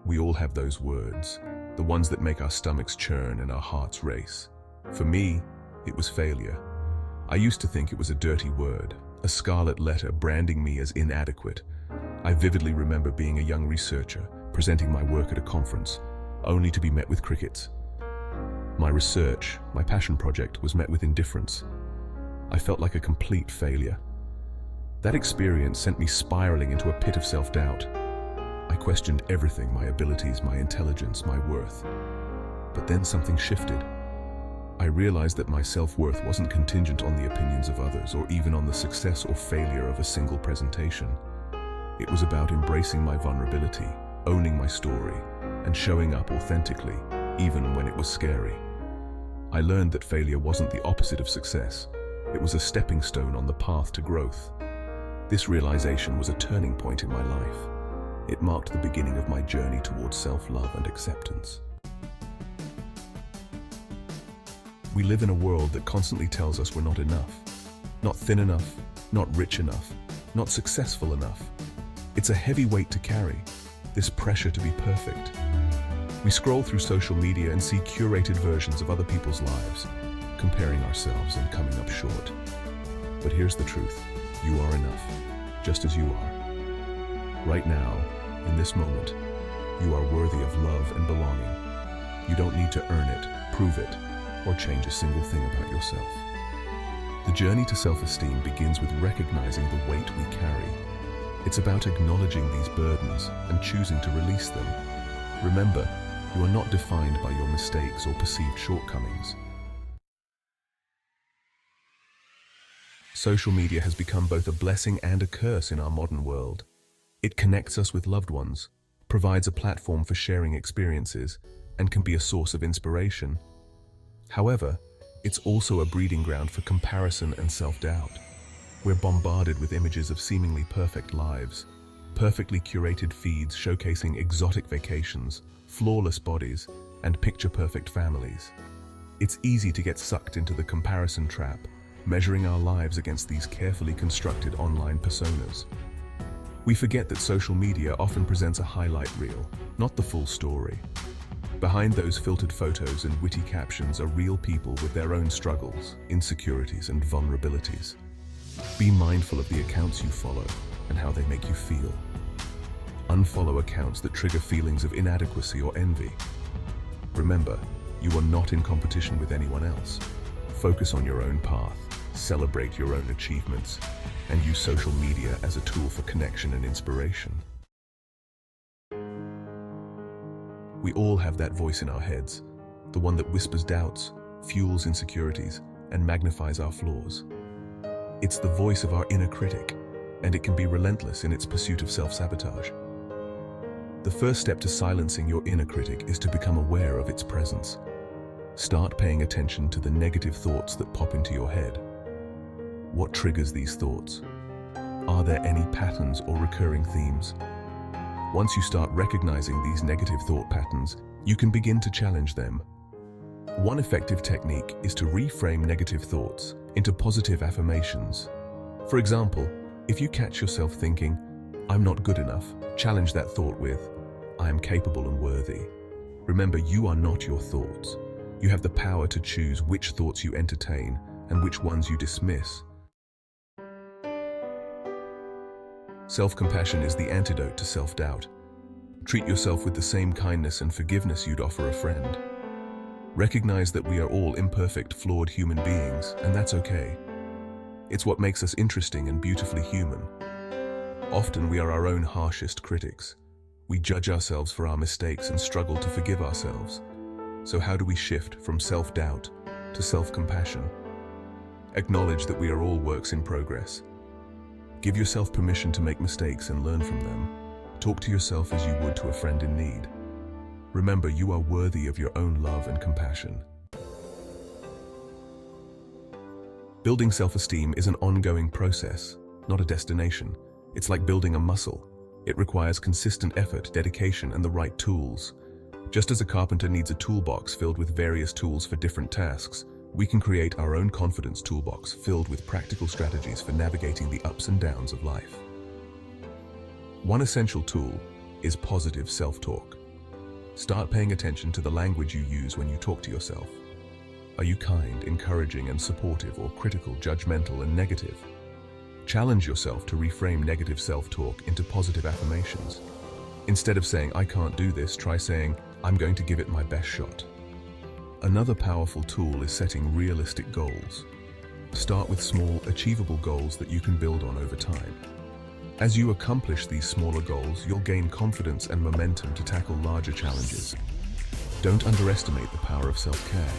We all have those words, the ones that make our stomachs churn and our hearts race. For me, it was failure. I used to think it was a dirty word, a scarlet letter branding me as inadequate. I vividly remember being a young researcher, presenting my work at a conference, only to be met with crickets. My research, my passion project, was met with indifference. I felt like a complete failure. That experience sent me spiraling into a pit of self-doubt. I questioned everything, my abilities, my intelligence, my worth. But then something shifted. I realized that my self-worth wasn't contingent on the opinions of others or even on the success or failure of a single presentation. It was about embracing my vulnerability, owning my story, and showing up authentically, even when it was scary. I learned that failure wasn't the opposite of success. It was a stepping stone on the path to growth. This realization was a turning point in my life. It marked the beginning of my journey towards self-love and acceptance. We live in a world that constantly tells us we're not enough. Not thin enough, not rich enough, not successful enough. It's a heavy weight to carry, this pressure to be perfect. We scroll through social media and see curated versions of other people's lives, comparing ourselves and coming up short. But here's the truth. You are enough, just as you are. Right now, in this moment, you are worthy of love and belonging. You don't need to earn it, prove it, or change a single thing about yourself. The journey to self-esteem begins with recognizing the weight we carry. It's about acknowledging these burdens and choosing to release them. Remember, you are not defined by your mistakes or perceived shortcomings. Social media has become both a blessing and a curse in our modern world. It connects us with loved ones, provides a platform for sharing experiences, and can be a source of inspiration. However, it's also a breeding ground for comparison and self-doubt. We're bombarded with images of seemingly perfect lives, perfectly curated feeds showcasing exotic vacations, flawless bodies, and picture-perfect families. It's easy to get sucked into the comparison trap, measuring our lives against these carefully constructed online personas. We forget that social media often presents a highlight reel, not the full story. Behind those filtered photos and witty captions are real people with their own struggles, insecurities, and vulnerabilities. Be mindful of the accounts you follow and how they make you feel. Unfollow accounts that trigger feelings of inadequacy or envy. Remember, you are not in competition with anyone else. Focus on your own path, celebrate your own achievements, and use social media as a tool for connection and inspiration. We all have that voice in our heads, the one that whispers doubts, fuels insecurities, and magnifies our flaws. It's the voice of our inner critic, and it can be relentless in its pursuit of self-sabotage. The first step to silencing your inner critic is to become aware of its presence. Start paying attention to the negative thoughts that pop into your head. What triggers these thoughts? Are there any patterns or recurring themes? Once you start recognizing these negative thought patterns, you can begin to challenge them. One effective technique is to reframe negative thoughts into positive affirmations. For example, if you catch yourself thinking, "I'm not good enough," challenge that thought with, "I am capable and worthy." Remember, you are not your thoughts. You have the power to choose which thoughts you entertain and which ones you dismiss. Self-compassion is the antidote to self-doubt. Treat yourself with the same kindness and forgiveness you'd offer a friend. Recognize that we are all imperfect, flawed human beings, and that's okay. It's what makes us interesting and beautifully human. Often we are our own harshest critics. We judge ourselves for our mistakes and struggle to forgive ourselves. So how do we shift from self-doubt to self-compassion? Acknowledge that we are all works in progress. Give yourself permission to make mistakes and learn from them. Talk to yourself as you would to a friend in need. Remember, you are worthy of your own love and compassion. Building self-esteem is an ongoing process, not a destination. It's like building a muscle. It requires consistent effort, dedication, and the right tools. Just as a carpenter needs a toolbox filled with various tools for different tasks, we can create our own confidence toolbox filled with practical strategies for navigating the ups and downs of life. One essential tool is positive self-talk. Start paying attention to the language you use when you talk to yourself. Are you kind, encouraging, and supportive, or critical, judgmental, and negative? Challenge yourself to reframe negative self-talk into positive affirmations. Instead of saying, "I can't do this," try saying, "I'm going to give it my best shot." Another powerful tool is setting realistic goals. Start with small, achievable goals that you can build on over time. As you accomplish these smaller goals, you'll gain confidence and momentum to tackle larger challenges. Don't underestimate the power of self-care.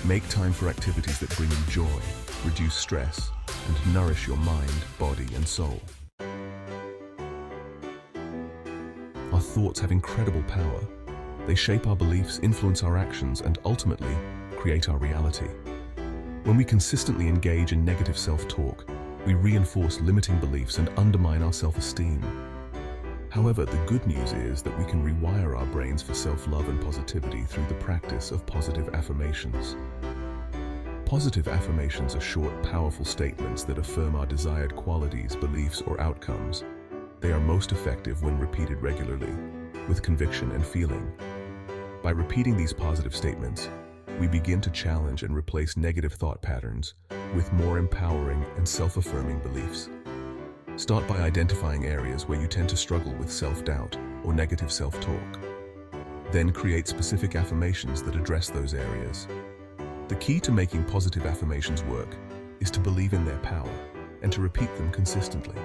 Make time for activities that bring you joy, reduce stress, and nourish your mind, body, and soul. Our thoughts have incredible power. They shape our beliefs, influence our actions, and ultimately create our reality. When we consistently engage in negative self-talk, we reinforce limiting beliefs and undermine our self-esteem. However, the good news is that we can rewire our brains for self-love and positivity through the practice of positive affirmations. Positive affirmations are short, powerful statements that affirm our desired qualities, beliefs, or outcomes. They are most effective when repeated regularly, with conviction and feeling. By repeating these positive statements, we begin to challenge and replace negative thought patterns with more empowering and self-affirming beliefs. Start by identifying areas where you tend to struggle with self-doubt or negative self-talk. Then create specific affirmations that address those areas. The key to making positive affirmations work is to believe in their power and to repeat them consistently.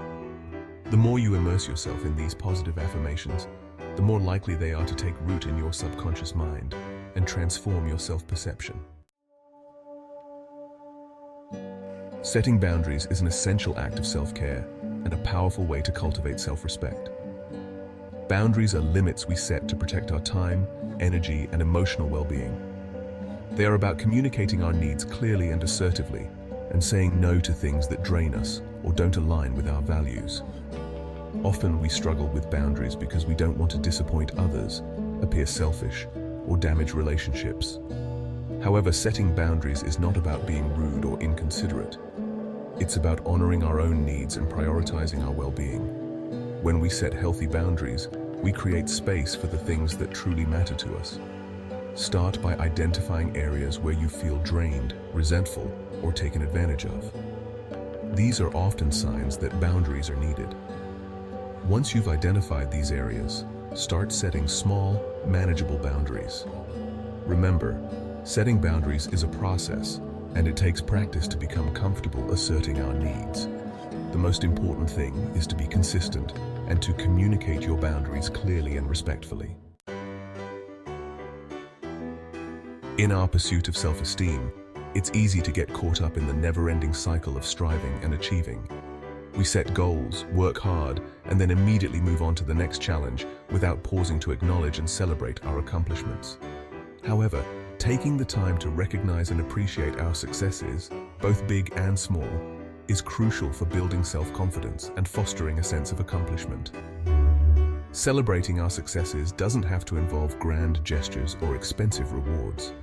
The more you immerse yourself in these positive affirmations, the more likely they are to take root in your subconscious mind and transform your self-perception. Setting boundaries is an essential act of self-care and a powerful way to cultivate self-respect. Boundaries are limits we set to protect our time, energy, and emotional well-being. They are about communicating our needs clearly and assertively, and saying no to things that drain us or don't align with our values. Often we struggle with boundaries because we don't want to disappoint others, appear selfish, or damage relationships. However, setting boundaries is not about being rude or inconsiderate. It's about honoring our own needs and prioritizing our well-being. When we set healthy boundaries, we create space for the things that truly matter to us. Start by identifying areas where you feel drained, resentful, or taken advantage of. These are often signs that boundaries are needed. Once you've identified these areas, start setting small, manageable boundaries. Remember, setting boundaries is a process, and it takes practice to become comfortable asserting our needs. The most important thing is to be consistent and to communicate your boundaries clearly and respectfully. In our pursuit of self-esteem, it's easy to get caught up in the never-ending cycle of striving and achieving. We set goals, work hard, and then immediately move on to the next challenge without pausing to acknowledge and celebrate our accomplishments. However, taking the time to recognize and appreciate our successes, both big and small, is crucial for building self-confidence and fostering a sense of accomplishment. Celebrating our successes doesn't have to involve grand gestures or expensive rewards.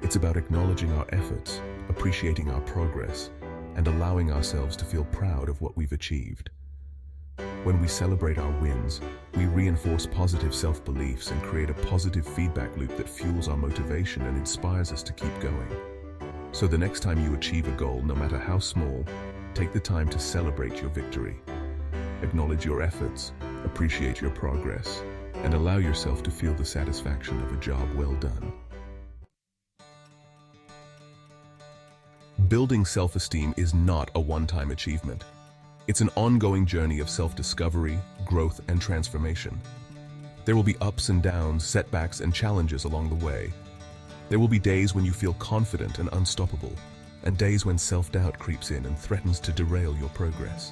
It's about acknowledging our efforts, appreciating our progress, and allowing ourselves to feel proud of what we've achieved. When we celebrate our wins, we reinforce positive self-beliefs and create a positive feedback loop that fuels our motivation and inspires us to keep going. So the next time you achieve a goal, no matter how small, take the time to celebrate your victory. Acknowledge your efforts, appreciate your progress, and allow yourself to feel the satisfaction of a job well done. Building self-esteem is not a one-time achievement. It's an ongoing journey of self-discovery, growth, and transformation. There will be ups and downs, setbacks, and challenges along the way. There will be days when you feel confident and unstoppable, and days when self-doubt creeps in and threatens to derail your progress.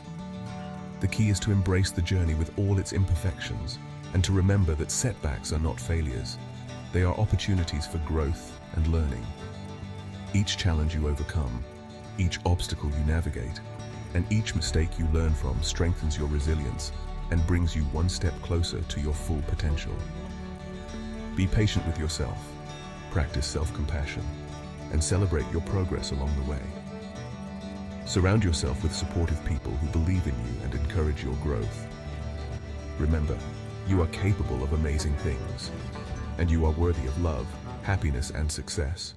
The key is to embrace the journey with all its imperfections, and to remember that setbacks are not failures. They are opportunities for growth and learning. Each challenge you overcome, each obstacle you navigate, and each mistake you learn from strengthens your resilience and brings you one step closer to your full potential. Be patient with yourself, practice self-compassion, and celebrate your progress along the way. Surround yourself with supportive people who believe in you and encourage your growth. Remember, you are capable of amazing things. and you are worthy of love, happiness, and success.